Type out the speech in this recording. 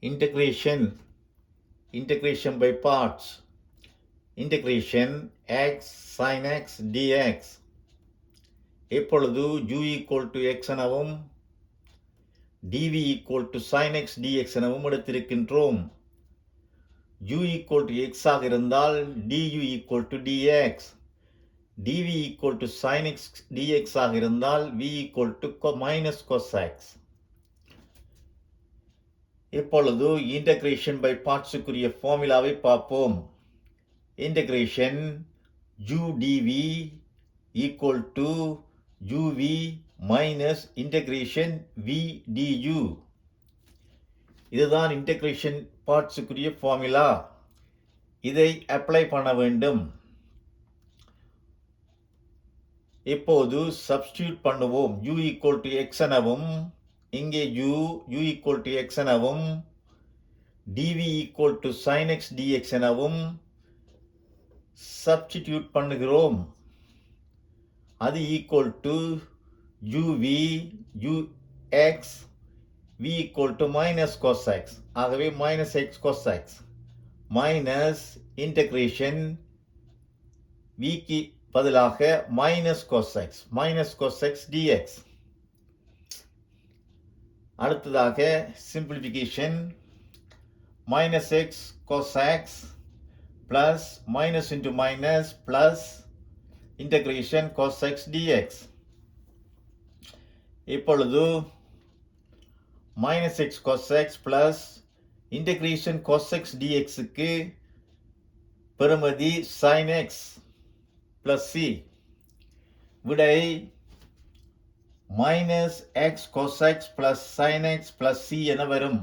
Integration by parts. Integration x sin x dx. எப்பொழுது u equal to x எனவும் dv equal to sin x dx எனவும் எடுத்திருக்கின்றோம். u equal to x ஆக இருந்தால் du equal to dx, dv equal to sin x dx ஆக இருந்தால் v equal to minus cos x. இப்பொழுது integration by பார்ட்ஸுக்குரிய ஃபார்முலாவை பார்ப்போம். Integration u dv equal to uv minus integration v du. இதுதான் integration பார்ட்ஸுக்குரிய formula. இதை apply பண்ண வேண்டும். இப்போது சப்ஸ்டியூட் பண்ணுவோம். u equal to x எனவும் இங்கே u equal to x எனவும் dv equal to sin x dx எனவும் சப்ஸ்டிடியூட் பண்ணுகிறோம். அது equal to uv ux v equal to minus cos x. ஆகவே minus x cos x minus integration v க்கு பதிலாக minus cos x dx. அடுத்ததாக simplification minus x cos x plus minus into minus plus integration cos x dx. இப்பொழுது minus x cos x plus integration cos x dx க்கு பெறுமதி sin x plus c. விடை minus x cos x plus sin x plus c என வரும்.